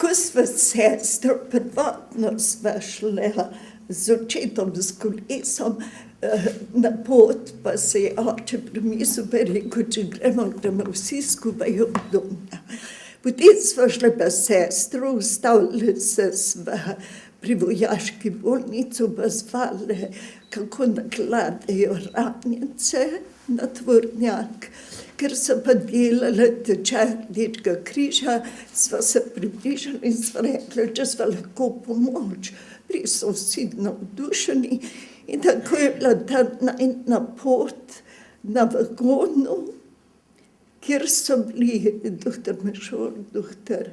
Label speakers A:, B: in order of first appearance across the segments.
A: Questa sestra per nos vašle z očetom, s kolesom na pot, pa se je oče premisel, pa je rekel, če gremo vsi skupaj od doma. Potem sva šla pa sestro, ustavili se sva pri vojaški bolnici, pa zvali, kako nakladajo ranjence na tvornjak. Ker so pa delali tečaj Rdečega križa, sva se približali in sva rekla, če sva lahko pomoč. Bili so vsi navdušeni in tako je bila ta najna pot na vagonu, kjer so bili doktor Mešol, doktor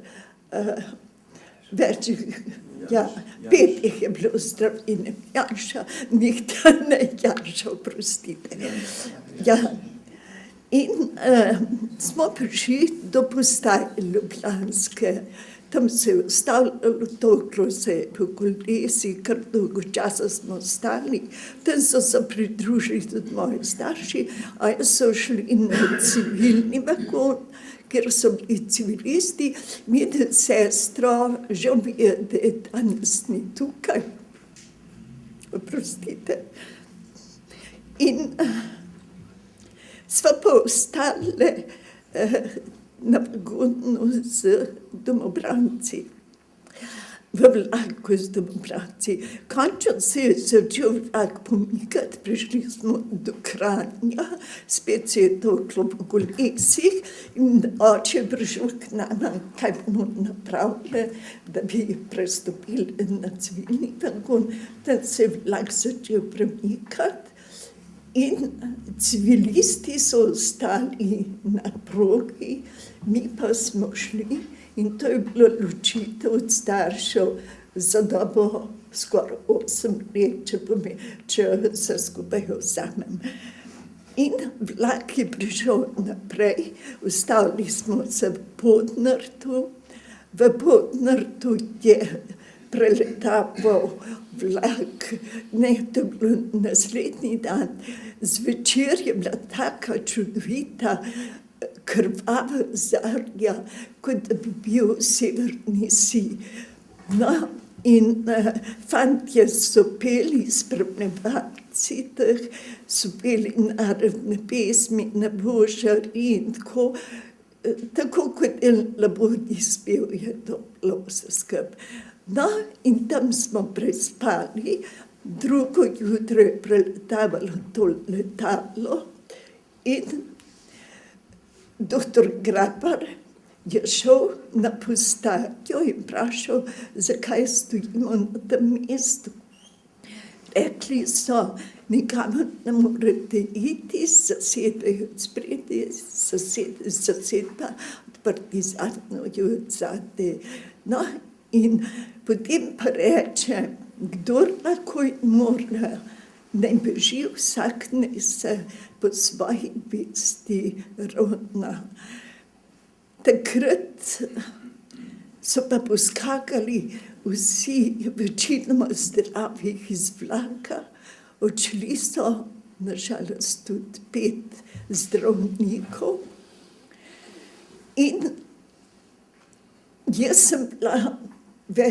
A: pet jih je bilo zdravljene, Janša, Mihtane, Janša, oprostite. In smo prišli do postaje ljubljanske, tam se je ustavljalo, toklo se je po kolesi, kar dolgo časa smo ostali, tam so se pridružili tudi moji starši, a so šli na civilni vagon, kjer so bili civilisti, mi je sestro, žal mi je, da je danes ni tukaj, oprostite. In sva pa ostale na vagonu z domobranci, v vlaku z domobranci. Končno se je začel vlak pomikati, prišli smo do Kranja, spet se je toklo po kolesih in oče je prišel k nama, kaj bomo napravili, da bi prestopili na civilni vagon, da se je vlak začel premikati. In civilisti so ostali na progi, mi pa smo šli in to je bilo ločitev od staršev za dobo skoraj 8 let, če se skupaj vzamem. In vlak je prišel naprej, ustavili smo se v Podnartu, v Podnartu je preletaval vlak, ne, to je bilo naslednji dan, zvečer je bila taka čudovita krvava zarja, kot da bi bil severni sij. No, in fantje so peli spremljevalci teh, so peli narodne pesmi na Božari in tako kot en labodji spev je to bilo vse skupaj. No, in tam smo prespali, drugo jutro je preletavalo to letalo in doktor Grabar je šel na postajo in vprašal, zakaj stojimo na tem mestu. Rekli so, nikamor ne morete iti, zasedajo spredje, zased pa partizanov je odzadaj. No, in potem pa reče, kdor lahko mora, naj beži, vsak naj se po svoji vesti ravna. Takrat so pa poskakali vsi, večinoma zdravih iz vlaka, odšli so, nažalost, tudi 5 zdravnikov. In jaz sem bila v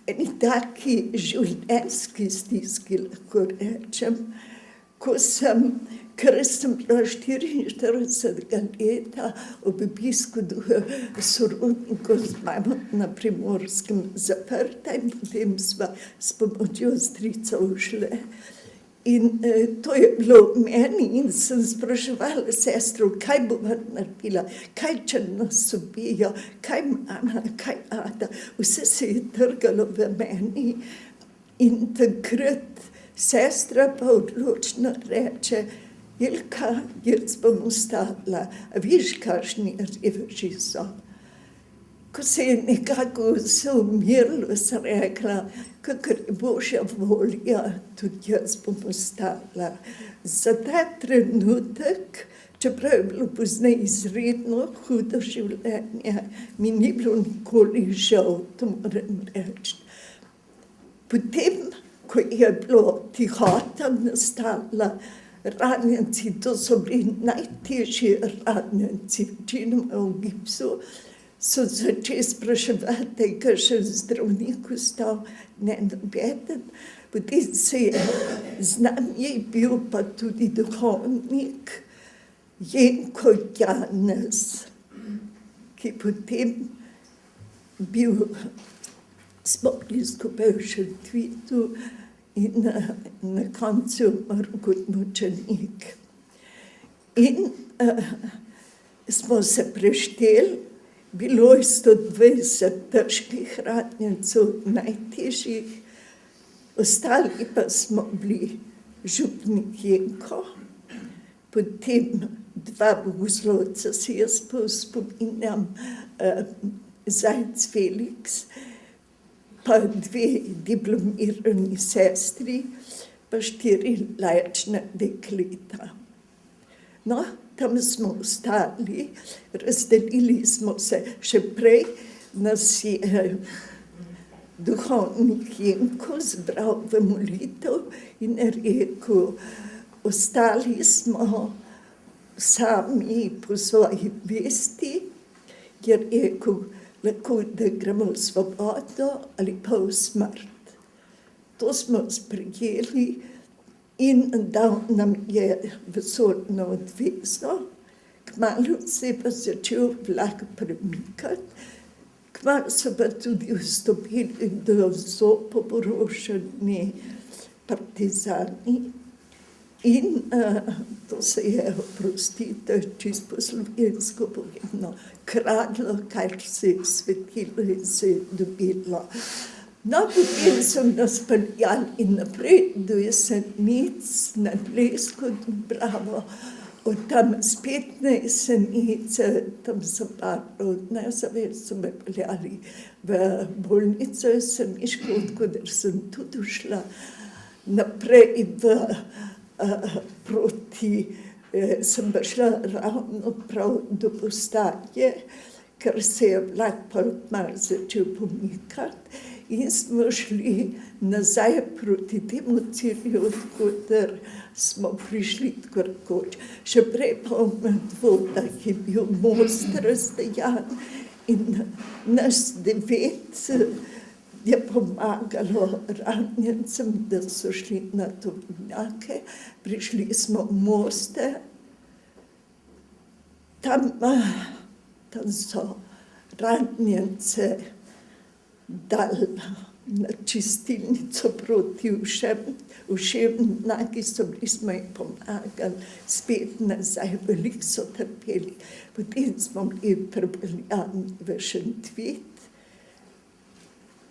A: eni taki življenjski stiski, lahko rečem, ker sem bila 44 leta ob obisku sorodnikov z mamo na Primorskem zaprta in potem sva s pomočjo strica ušle. In to je bilo meni in sem spraševala sestro, kaj bova naredila, kaj če nas ubijo, kaj mama, kaj Ada, vse se je trgalo v meni. In takrat sestra pa odločno reče, Jelka, jaz bom ostala, a viš, kakšni reveži so. Ko se je nekako vse umirilo, sem rekla, kakor je Božja volja, tudi jaz bom ostala. Za ta trenutek, čeprav je bilo poznaj izredno hudo življenje, mi ni bilo nikoli žal, to moram reči. Potem, ko je bilo tihota nastala, ranjenci, to so bili najtežji ranjenci, večinoma v gipsu, so začeli spraševati, kaj še zdravnik ostal, ne nobeden. Potem se je z nami bil pa tudi duhovnik Jenko Janez, ki potem bil, smo bili skupaj v Šentvidu in na koncu umrl kot mučenik. In smo se prešteli, bilo je 120 težkih ranjencev, najtežjih, ostali pa smo bili župnik Jenko, potem 2 bogoslovca, si jaz spominjam, Zajc Felix, pa 2 diplomirani sestri, pa 4 laična dekleta. No, tam smo ostali, razdelili smo se, še prej nas je duhovnik Jenko zbral v molitev in je rekel, ostali smo sami po svoji vesti, je rekel, lahko da gremo v svobodo ali pa v smrt. To smo sprejeli in dal nam je vesoljno odvezo. Kmalu se je pa začel vlak premikati, kmalu so pa tudi vstopili do zopo porošeni partizani in to se je, oprostite, čisto po slovensko povedano, kradlo, kar se je svetilo in se je dobilo. No, potem so nas peljali naprej do Jesenic, na Blejsko Dubravo, od tam spet na Jesenice, tam so so me peljali v bolnico jeseniško, odkuder sem tudi šla naprej proti, sem pa šla ravno prav do postaje, ker se je vlak pa malo začel pomikati. In smo šli nazaj proti temu cilju, odkuder smo prišli tako rekoč. Še prej pa v Medvodah je bil most razdejan in nas 9 je pomagalo ranjencem, da so šli na tovornjake. Prišli smo v Moste, tam so ranjence dali na čistilnico proti ušem, ki so bili, smo jim pomagali spet nazaj, veliko so trpeli. Potem smo bili prepeljani v Šentvid.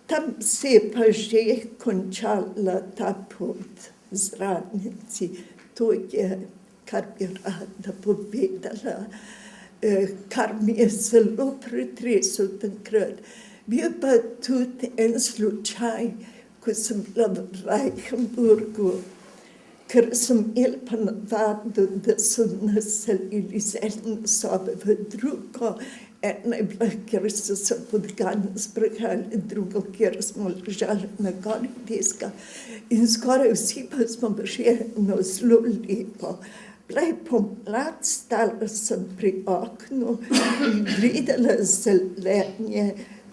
A: Tam se je pa že končala ta pot z ranjenci. To je, kar bi rada povedala, kar mi je zelo pretreslo takrat. Bil pa tudi en slučaj, ko sem bila v Reichenburgu, ker sem imela pa navado, da so nas selili iz ene sobe v drugo. Ena je bila, kjer so se podgane sprehajali, drugo, kjer smo ležali na golih deskah. In skoraj vsi pa smo prišli eno zelo lepo. Bila je pomlad, stala sem pri oknu in gledala zelenje,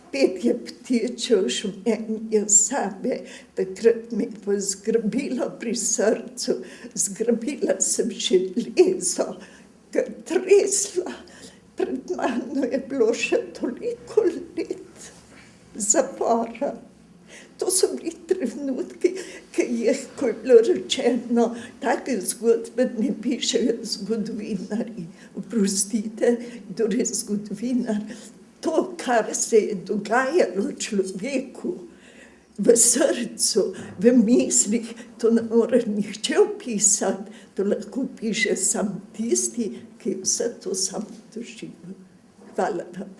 A: petje ptičev, šumenje same. Takrat me je pa zgrabilo pri srcu, zgrabila sem železo, ga tresla. Pred mano je bilo še toliko let zapora. To so bili trenutki, ko je bilo rečeno, take zgodbe ne pišejo zgodovinarji. Oprostite, kdor je zgodovinar. To, kar se je dogajalo človeku v srcu, v mislih, to ne more nihče opisati. To lahko piše samo tisti, ki je vse to sam doživel. Hvala vam.